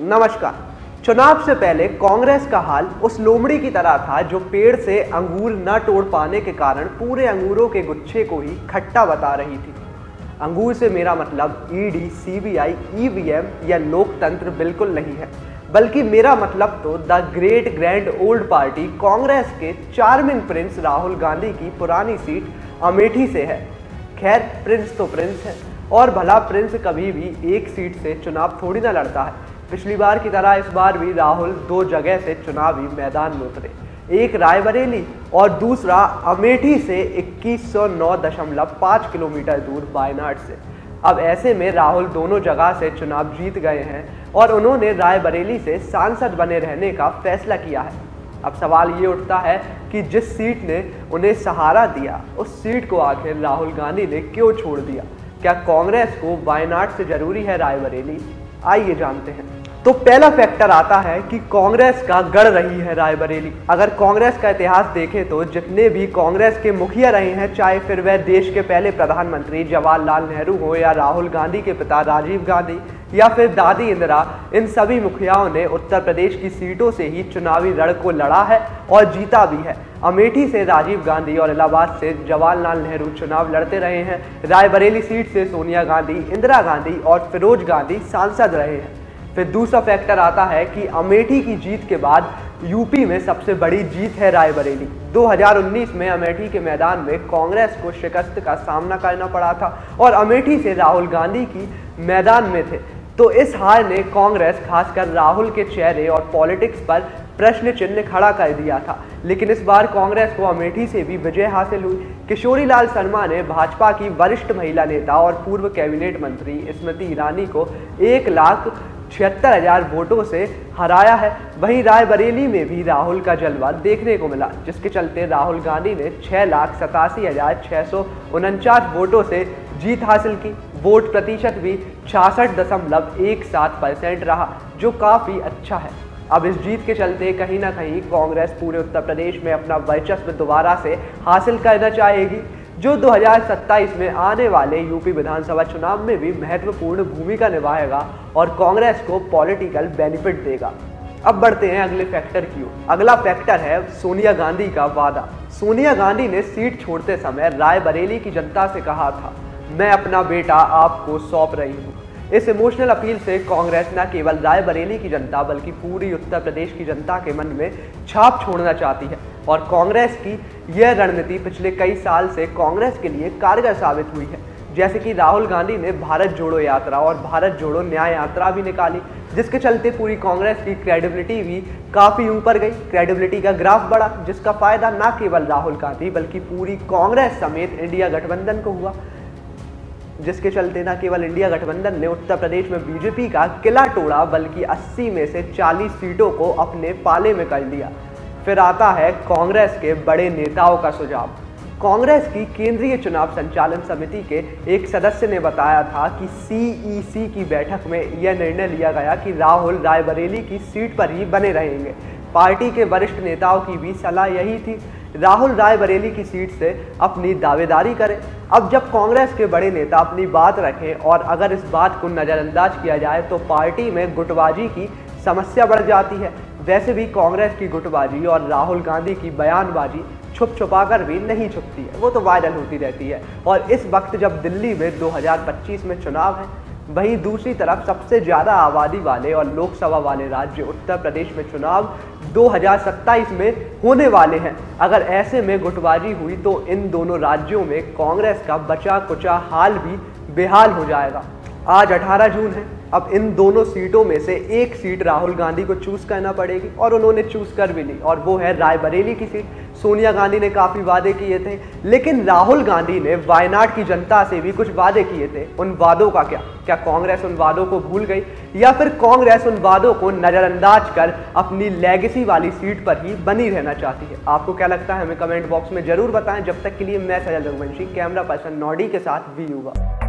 नमस्कार। चुनाव से पहले कांग्रेस का हाल उस लोमड़ी की तरह था जो पेड़ से अंगूर न तोड़ पाने के कारण पूरे अंगूरों के गुच्छे को ही खट्टा बता रही थी। अंगूर से मेरा मतलब ईडी, सीबीआई, ईवीएम या लोकतंत्र बिल्कुल नहीं है, बल्कि मेरा मतलब तो the great grand old party Congress के चार्मिंग प्रिंस राहुल गांधी की पुरानी सीट अमेठी से है। खैर, प्रिंस तो प्रिंस है, और भला प्रिंस कभी भी एक सीट से चुनाव थोड़ी ना लड़ता है। पिछली बार की तरह इस बार भी राहुल दो जगह से चुनावी मैदान में उतरे, एक रायबरेली और दूसरा अमेठी से 2109.5 किलोमीटर दूर वायनाड से। अब ऐसे में राहुल दोनों जगह से चुनाव जीत गए हैं और उन्होंने रायबरेली से सांसद बने रहने का फैसला किया है। अब सवाल ये उठता है कि जिस सीट ने उन्हें सहारा दिया, उस सीट को आखिर राहुल गांधी ने क्यों छोड़ दिया? क्या कांग्रेस को वायनाड से जरूरी है रायबरेली? आइए जानते हैं। तो पहला फैक्टर आता है कि कांग्रेस का गढ़ रही है रायबरेली। अगर कांग्रेस का इतिहास देखें तो जितने भी कांग्रेस के मुखिया रहे हैं, चाहे फिर वह देश के पहले प्रधानमंत्री जवाहरलाल नेहरू हो या राहुल गांधी के पिता राजीव गांधी या फिर दादी इंदिरा, इन सभी मुखियाओं ने उत्तर प्रदेश की सीटों से ही चुनावी रण को लड़ा है और जीता भी है। अमेठी से राजीव गांधी और इलाहाबाद से जवाहरलाल नेहरू चुनाव लड़ते रहे हैं। रायबरेली सीट से सोनिया गांधी, इंदिरा गांधी और फिरोज गांधी सांसद रहे हैं। फिर दूसरा फैक्टर आता है कि अमेठी की जीत के बाद यूपी में सबसे बड़ी जीत है रायबरेली। 2019 में अमेठी के मैदान में कांग्रेस को शिकस्त का सामना करना पड़ा था और अमेठी से राहुल गांधी की मैदान में थे। तो इस हार ने कांग्रेस, खासकर राहुल के चेहरे और पॉलिटिक्स पर प्रश्न चिन्ह खड़ा कर दिया था। लेकिन इस बार कांग्रेस को अमेठी से भी विजय हासिल हुई। किशोरी लाल शर्मा ने भाजपा की वरिष्ठ महिला नेता और पूर्व कैबिनेट मंत्री स्मृति ईरानी को 1,76,000 वोटों से हराया है। वहीं रायबरेली में भी राहुल का जलवा देखने को मिला, जिसके चलते राहुल गांधी ने 6,87,649 वोटों से जीत हासिल की। वोट प्रतिशत भी 66.17% रहा, जो काफ़ी अच्छा है। अब इस जीत के चलते कहीं ना कहीं कांग्रेस पूरे उत्तर प्रदेश में अपना वर्चस्व दोबारा से हासिल करना चाहेगी, जो 2027 में आने वाले यूपी विधानसभा चुनाव में भी महत्वपूर्ण भूमिका निभाएगा और कांग्रेस को पॉलिटिकल बेनिफिट देगा। अब बढ़ते हैं अगले फैक्टर की ओर। अगला फैक्टर है सोनिया गांधी का वादा। सोनिया गांधी ने सीट छोड़ते समय रायबरेली की जनता से कहा था, मैं अपना बेटा आपको सौंप रही हूँ। इस इमोशनल अपील से कांग्रेस न केवल रायबरेली की जनता बल्कि पूरी उत्तर प्रदेश की जनता के मन में छाप छोड़ना चाहती है और कांग्रेस की यह रणनीति पिछले कई साल से कांग्रेस के लिए कारगर साबित हुई है। जैसे कि राहुल गांधी ने भारत जोड़ो यात्रा और भारत जोड़ो न्याय यात्रा भी निकाली, जिसके चलते पूरी कांग्रेस की क्रेडिबिलिटी भी काफ़ी ऊपर गई। क्रेडिबिलिटी का ग्राफ बढ़ा, जिसका फायदा न केवल राहुल गांधी बल्कि पूरी कांग्रेस समेत इंडिया गठबंधन को हुआ, जिसके चलते न केवल इंडिया गठबंधन ने उत्तर प्रदेश में बीजेपी का किला तोड़ा बल्कि 80 में से 40 सीटों को अपने पाले में कर लिया। फिर आता है कांग्रेस के बड़े नेताओं का सुझाव। कांग्रेस की केंद्रीय चुनाव संचालन समिति के एक सदस्य ने बताया था कि सीईसी की बैठक में यह निर्णय लिया गया कि राहुल रायबरेली की सीट पर ही बने रहेंगे। पार्टी के वरिष्ठ नेताओं की भी सलाह यही थी, राहुल रायबरेली की सीट से अपनी दावेदारी करें। अब जब कांग्रेस के बड़े नेता अपनी बात रखें और अगर इस बात को नज़रअंदाज किया जाए तो पार्टी में गुटबाजी की समस्या बढ़ जाती है। वैसे भी कांग्रेस की गुटबाजी और राहुल गांधी की बयानबाजी छुप छुपाकर भी नहीं छुपती है, वो तो वायरल होती रहती है। और इस वक्त जब दिल्ली में 2025 में चुनाव है, वहीं दूसरी तरफ सबसे ज़्यादा आबादी वाले और लोकसभा वाले राज्य उत्तर प्रदेश में चुनाव 2027 में होने वाले हैं। अगर ऐसे में गुटबाजी हुई तो इन दोनों राज्यों में कांग्रेस का बचा कुचा हाल भी बेहाल हो जाएगा। आज 18 जून है। अब इन दोनों सीटों में से एक सीट राहुल गांधी को चूज करना पड़ेगी और उन्होंने चूज कर भी ली, और वो है रायबरेली की सीट। सोनिया गांधी ने काफ़ी वादे किए थे, लेकिन राहुल गांधी ने वायनाड की जनता से भी कुछ वादे किए थे। उन वादों का क्या कांग्रेस उन वादों को भूल गई या फिर कांग्रेस उन वादों को नज़रअंदाज कर अपनी लेगेसी वाली सीट पर ही बनी रहना चाहती है? आपको क्या लगता है हमें कमेंट बॉक्स में जरूर बताएं। जब तक के लिए मैं सजल रघुवंशी, कैमरा पर्सन नॉडी के साथ वी युवा।